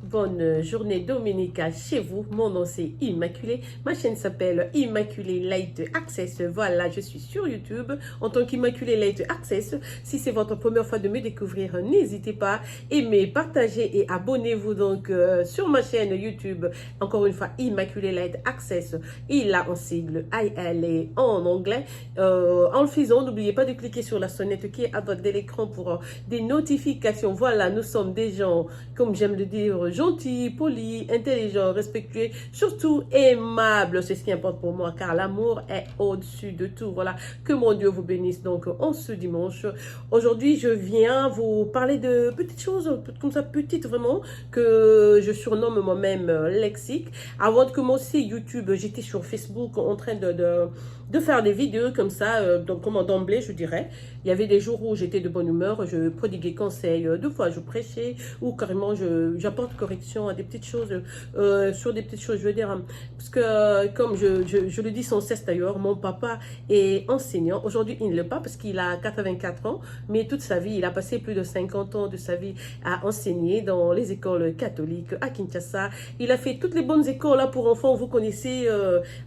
Bonne journée dominicale chez vous. Mon nom c'est Immaculée. Ma chaîne s'appelle Immaculée Light Access. Voilà, je suis sur YouTube en tant qu'Immaculée Light Access. Si c'est votre première fois de me découvrir, n'hésitez pas, aimez, partagez et abonnez-vous donc sur ma chaîne YouTube. Encore une fois, Immaculée Light Access. Il a en sigle ILA en anglais. En le faisant, n'oubliez pas de cliquer sur la sonnette qui est à votre de l'écran pour des notifications. Voilà, nous sommes des gens, comme j'aime le dire, gentils, polis, intelligents, respectueux, surtout aimables. C'est ce qui importe pour moi, car l'amour est au-dessus de tout. Voilà, que mon Dieu vous bénisse donc en ce dimanche. Aujourd'hui, je viens vous parler de petites choses, comme ça, petites vraiment, que je surnomme moi-même lexique. Avant de commencer YouTube, j'étais sur Facebook en train de faire des vidéos comme ça, donc comment d'emblée, je dirais. Il y avait des jours où j'étais de bonne humeur, je prodiguais conseils, deux fois je prêchais, ou carrément j'apporte correction à des petites choses, sur des petites choses, je veux dire, parce que comme je le dis sans cesse d'ailleurs, mon papa est enseignant. Aujourd'hui, il ne l'est pas parce qu'il a 84 ans, mais toute sa vie, il a passé plus de 50 ans de sa vie à enseigner dans les écoles catholiques à Kinshasa. Il a fait toutes les bonnes écoles là pour enfants, vous connaissez,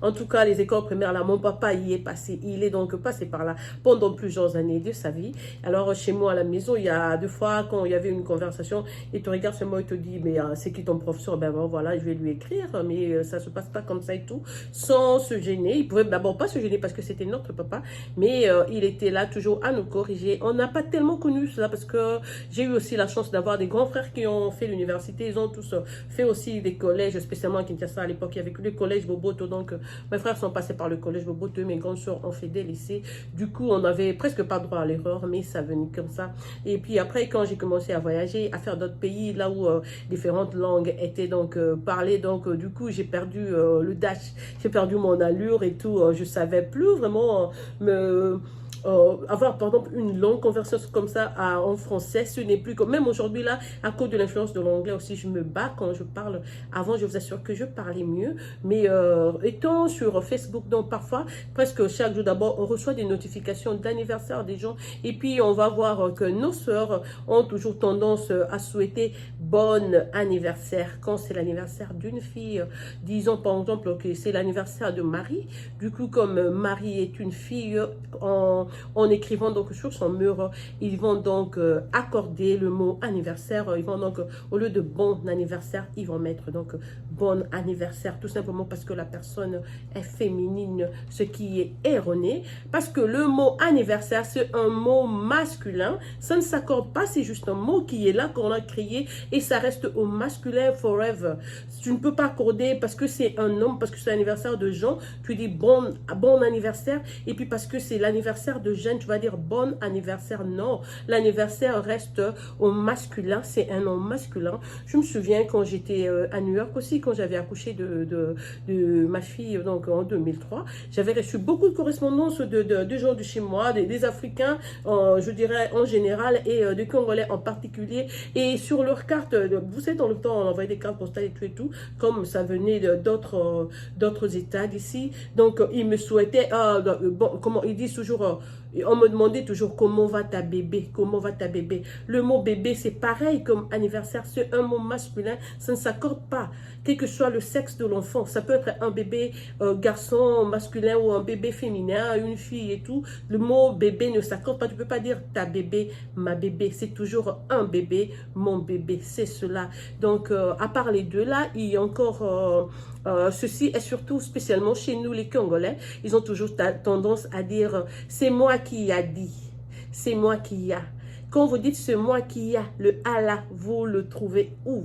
en tout cas les écoles primaires là, mon papa y est passé, il est donc passé par là pendant plusieurs années de sa vie. Alors chez moi à la maison, il y a deux fois quand il y avait une conversation, il te regarde sur moi et te dit mais c'est qui ton professeur? Ben bon, voilà, je vais lui écrire, mais ça se passe pas comme ça et tout, sans se gêner. Il pouvait d'abord pas se gêner parce que c'était notre papa, mais il était là toujours à nous corriger. On n'a pas tellement connu cela parce que j'ai eu aussi la chance d'avoir des grands frères qui ont fait l'université. Ils ont tous fait aussi des collèges, spécialement à Kinshasa à l'époque. Il y avait que le collège Boboto, donc mes frères sont passés par le collège Boboto, mes grandes soeurs ont fait des lycées. Du coup, on n'avait presque pas droit à l'erreur, mais ça venait comme ça. Et puis après, quand j'ai commencé à voyager, à faire d'autres pays, là où différentes langues étaient donc parlées, donc du coup, j'ai perdu le dash, j'ai perdu mon allure et tout. Je savais plus vraiment me... avoir par exemple une longue conversation comme ça en français, ce n'est plus comme même aujourd'hui là, à cause de l'influence de l'anglais aussi, je me bats quand je parle. Avant, je vous assure que je parlais mieux, mais étant sur Facebook, donc parfois, presque chaque jour d'abord, on reçoit des notifications d'anniversaire des gens, et puis on va voir que nos sœurs ont toujours tendance à souhaiter bon anniversaire quand c'est l'anniversaire d'une fille. Disons par exemple que c'est l'anniversaire de Marie, du coup comme Marie est une fille, en écrivant donc sur son mur, ils vont donc accorder le mot anniversaire. Ils vont donc, au lieu de bon anniversaire, ils vont mettre donc bon anniversaire, tout simplement parce que la personne est féminine, ce qui est erroné, parce que le mot anniversaire, c'est un mot masculin, ça ne s'accorde pas, c'est juste un mot qui est là, qu'on a créé, et ça reste au masculin forever. Tu ne peux pas accorder parce que c'est un homme, parce que c'est l'anniversaire de Jean, tu dis bon anniversaire, et puis parce que c'est l'anniversaire de Jeanne, tu vas dire bon anniversaire. Non, l'anniversaire reste au masculin, c'est un nom masculin. Je me souviens quand j'étais à New York aussi, quand j'avais accouché de ma fille donc en 2003, j'avais reçu beaucoup de correspondances de gens de chez moi, des Africains, je dirais en général, et des Congolais en particulier, et sur leurs cartes, vous savez, dans le temps, on envoyait des cartes postales et tout, comme ça venait d'autres États d'ici, donc ils me souhaitaient, bon, comment ils disent toujours, on me demandait toujours comment va ta bébé, comment va ta bébé. Le mot bébé, c'est pareil comme anniversaire, c'est un mot masculin, ça ne s'accorde pas, quel que soit le sexe de l'enfant. Ça peut être un bébé garçon masculin ou un bébé féminin, une fille et tout. Le mot bébé ne s'accorde pas, tu ne peux pas dire ta bébé, ma bébé, c'est toujours un bébé, mon bébé, c'est cela. Donc, à part les deux là, il y a encore... ceci est surtout spécialement chez nous les Congolais, ils ont toujours tendance à dire c'est moi qui a dit, c'est moi qui a. Quand vous dites c'est moi qui a, le A là, vous le trouvez où?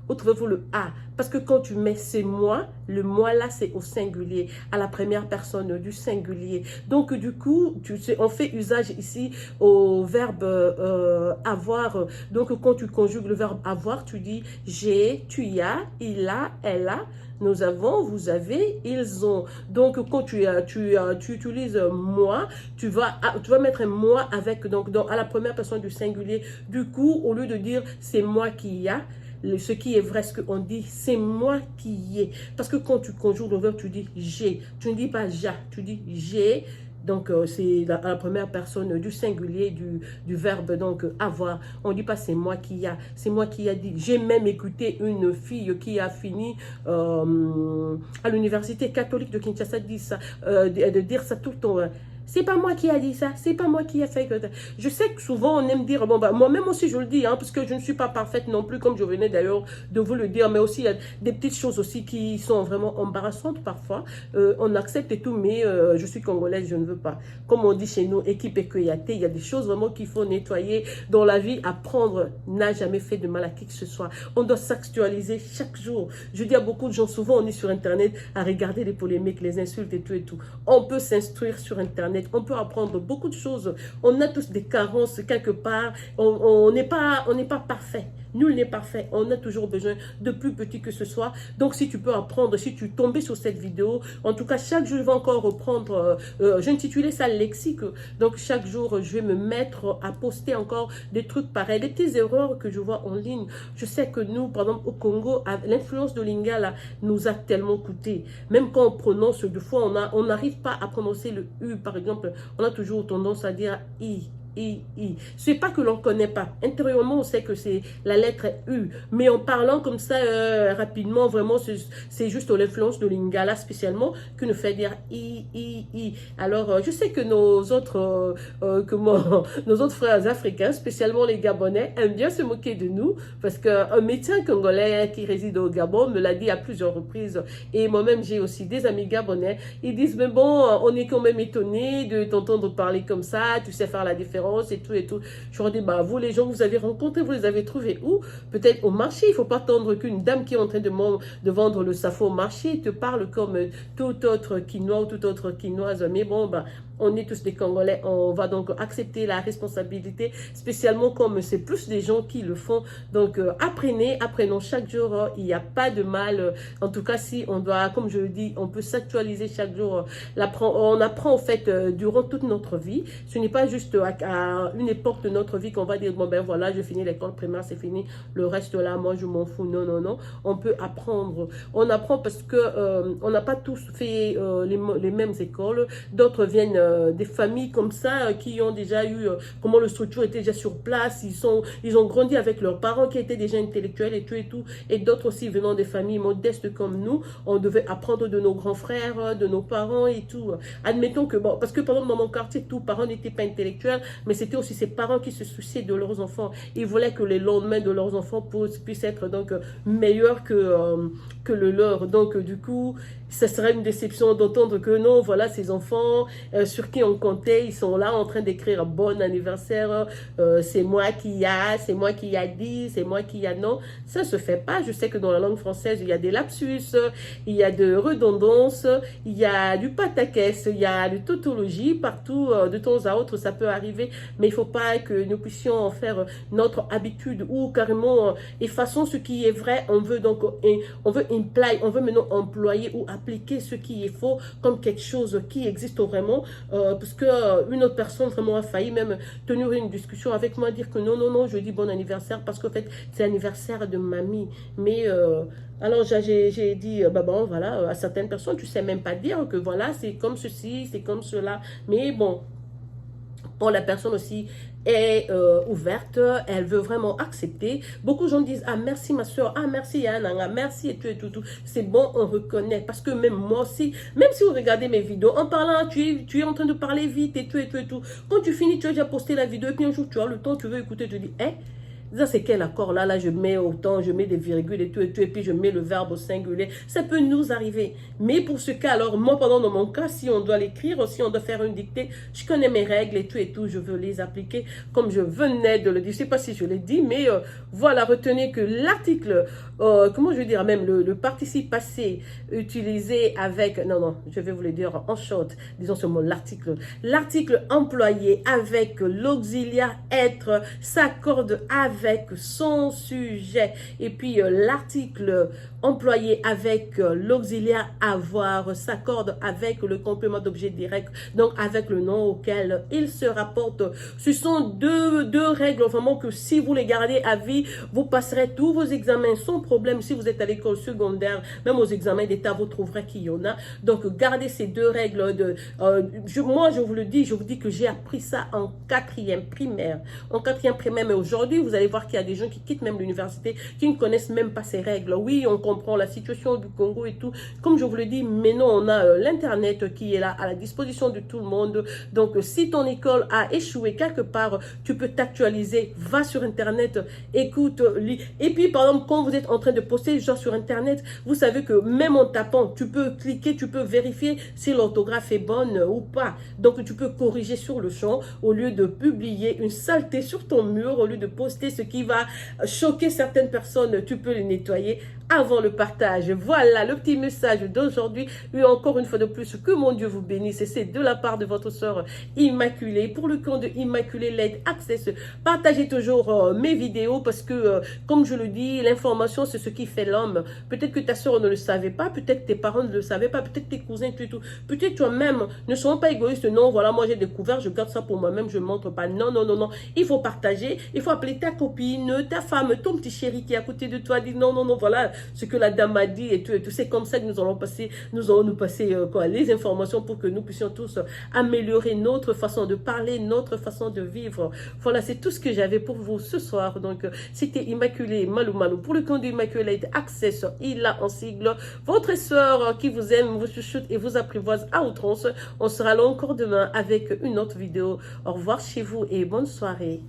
Où trouvez-vous le A? Parce que quand tu mets c'est moi, le moi là c'est au singulier, à la première personne du singulier. Donc du coup, on fait usage ici au verbe avoir. Donc quand tu conjugues le verbe avoir, tu dis j'ai, tu y as, il a, elle a. Nous avons, vous avez, ils ont. Donc, quand tu utilises moi, tu vas mettre un moi avec, donc, à la première personne du singulier. Du coup, au lieu de dire c'est moi qui y a, ce qui est vrai, ce qu'on dit, c'est moi qui y ai. Parce que quand tu conjugues le verbe, tu dis j'ai. Tu ne dis pas ja, tu dis j'ai Donc, c'est la première personne du singulier du verbe, donc, avoir. On ne dit pas c'est moi qui a, c'est moi qui a dit. J'ai même écouté une fille qui a fini à l'université catholique de Kinshasa de dire ça tout le temps. C'est pas moi qui a dit ça, c'est pas moi qui a fait que... Je sais que souvent on aime dire, bon bah moi-même aussi je le dis, hein, parce que je ne suis pas parfaite non plus, comme je venais d'ailleurs de vous le dire, mais aussi il y a des petites choses aussi qui sont vraiment embarrassantes parfois. On accepte et tout, mais je suis congolaise, je ne veux pas. Comme on dit chez nous, équipe Ekoyate, il y a des choses vraiment qu'il faut nettoyer dans la vie. Apprendre n'a jamais fait de mal à qui que ce soit. On doit s'actualiser chaque jour. Je dis à beaucoup de gens, souvent on est sur Internet à regarder les polémiques, les insultes et tout et tout. On peut s'instruire sur Internet. On peut apprendre beaucoup de choses. On a tous des carences quelque part. On n'est pas parfait. Nul n'est parfait. On a toujours besoin de plus petit que ce soit. Donc, si tu peux apprendre, si tu tombes sur cette vidéo, en tout cas, chaque jour, je vais encore reprendre, j'ai intitulé ça lexique. Donc, chaque jour, je vais me mettre à poster encore des trucs pareils, des petites erreurs que je vois en ligne. Je sais que nous, par exemple, au Congo, l'influence de Lingala nous a tellement coûté. Même quand on prononce, deux fois, on n'arrive pas à prononcer le U, par exemple. On a toujours tendance à dire I. C'est pas que l'on connaît pas. Intérieurement, on sait que c'est la lettre U. Mais en parlant comme ça rapidement, vraiment, c'est juste l'influence de Lingala spécialement qui nous fait dire I. Alors, je sais que nos autres frères africains, spécialement les Gabonais, aiment bien se moquer de nous parce qu'un médecin congolais qui réside au Gabon me l'a dit à plusieurs reprises. Et moi-même, j'ai aussi des amis gabonais. Ils disent, mais bon, on est quand même étonnés de t'entendre parler comme ça. Tu sais faire la différence et tout et tout. Je leur dis, bah, vous, les gens que vous avez rencontrés, vous les avez trouvés où? Peut-être au marché. Il ne faut pas attendre qu'une dame qui est en train de vendre le safo au marché te parle comme tout autre Quinois ou toute autre Quinoise. Mais bon, bah, on est tous des Congolais, on va donc accepter la responsabilité, spécialement comme c'est plus des gens qui le font. Donc, apprenons chaque jour, il n'y a pas de mal. En tout cas, si on doit, comme je le dis, on peut s'actualiser chaque jour. On apprend en fait durant toute notre vie. Ce n'est pas juste à une époque de notre vie qu'on va dire, bon ben voilà, je finis l'école primaire, c'est fini, le reste là, moi je m'en fous. Non, non, non. On peut apprendre. On apprend parce que on n'a pas tous fait les mêmes écoles. D'autres viennent des familles comme ça qui ont déjà eu, comment le structure était déjà sur place, ils ont grandi avec leurs parents qui étaient déjà intellectuels et tout, et d'autres aussi venant des familles modestes comme nous, on devait apprendre de nos grands frères, de nos parents et tout. Admettons que, bon, parce que par exemple dans mon quartier, tous parents n'étaient pas intellectuels, mais c'était aussi ces parents qui se souciaient de leurs enfants. Ils voulaient que les lendemains de leurs enfants puissent être donc meilleurs que le leur. Donc du coup, ça serait une déception d'entendre que non, voilà, ces enfants sur qui on comptait, ils sont là en train d'écrire bon anniversaire, c'est moi qui a dit, c'est moi qui a non. Ça se fait pas. Je sais que dans la langue française, il y a des lapsus, il y a de redondance, il y a du pataquès, il y a de tautologie partout, de temps à autre, ça peut arriver, mais il faut pas que nous puissions en faire notre habitude ou carrément effaçons ce qui est vrai. On veut donc, on veut maintenant employer ou appliquer ce qui est faux comme quelque chose qui existe vraiment, parce que une autre personne vraiment a failli même tenir une discussion avec moi, dire que non, non, non, je dis bon anniversaire parce qu'en fait, c'est l'anniversaire de mamie. Mais alors j'ai dit, bah bon, voilà, à certaines personnes, tu sais même pas dire que voilà, c'est comme ceci, c'est comme cela. Mais bon, pour la personne aussi est ouverte, elle veut vraiment accepter. Beaucoup de gens disent, ah merci ma soeur, ah merci Yana, merci et tout. C'est bon, on reconnaît. Parce que même moi aussi, même si vous regardez mes vidéos, en parlant, tu es en train de parler vite et tout. Quand tu finis, tu as déjà posté la vidéo et puis un jour tu as le temps, tu veux écouter, tu dis, ça c'est quel accord là, je mets autant, je mets des virgules et tout, et puis je mets le verbe au singulier. Ça peut nous arriver. Mais pour ce cas, alors moi, dans mon cas, si on doit l'écrire, si on doit faire une dictée, je connais mes règles et tout, je veux les appliquer comme je venais de le dire. Je ne sais pas si je l'ai dit, mais voilà, retenez que l'article, comment je veux dire, même le participe passé utilisé avec, non, je vais vous le dire en short, disons ce mot, l'article employé avec l'auxiliaire être s'accorde avec avec son sujet. Et puis, l'article employé avec l'auxiliaire avoir s'accorde avec le complément d'objet direct, donc avec le nom auquel il se rapporte. Ce sont deux règles vraiment que si vous les gardez à vie, vous passerez tous vos examens sans problème. Si vous êtes à l'école secondaire, même aux examens d'État, vous trouverez qu'il y en a. Donc, gardez ces deux règles. Moi, je vous le dis, je vous dis que j'ai appris ça en 4e primaire. En 4e primaire, mais aujourd'hui, vous allez voir qu'il y a des gens qui quittent même l'université, qui ne connaissent même pas ces règles. Oui, on comprend la situation du Congo et tout. Comme je vous le dis, mais non, on a l'Internet qui est là à la disposition de tout le monde. Donc, si ton école a échoué quelque part, tu peux t'actualiser. Va sur Internet, écoute, lis. Et puis, par exemple, quand vous êtes en train de poster genre sur Internet, vous savez que même en tapant, tu peux cliquer, tu peux vérifier si l'orthographe est bonne ou pas. Donc, tu peux corriger sur le champ au lieu de publier une saleté sur ton mur, au lieu de poster ce qui va choquer certaines personnes, tu peux les nettoyer avant le partage. Voilà le petit message d'aujourd'hui. Et encore une fois de plus, que mon Dieu vous bénisse. Et c'est de la part de votre sœur Immaculée. Pour le compte de Immaculée Light Access, partagez toujours mes vidéos parce que, comme je le dis, l'information, c'est ce qui fait l'homme. Peut-être que ta sœur ne le savait pas, peut-être que tes parents ne le savaient pas, peut-être tes cousins, tout. Peut-être toi-même, ne soyons pas égoïstes. Non, voilà, moi j'ai découvert, je garde ça pour moi-même, je ne montre pas. Non, non, non, non. Il faut partager. Il faut appeler ta copine, ta femme, ton petit chéri qui est à côté de toi. Dit non, non, non, voilà ce que la dame a dit et tout. C'est comme ça que nous allons passer, les informations pour que nous puissions tous améliorer notre façon de parler, notre façon de vivre. Voilà, c'est tout ce que j'avais pour vous ce soir. Donc, c'était Immaculée Malou Malou. Pour le compte d'Immaculée Access, il a en sigle votre soeur qui vous aime, vous chuchote et vous apprivoise à outrance. On sera là encore demain avec une autre vidéo. Au revoir chez vous et bonne soirée.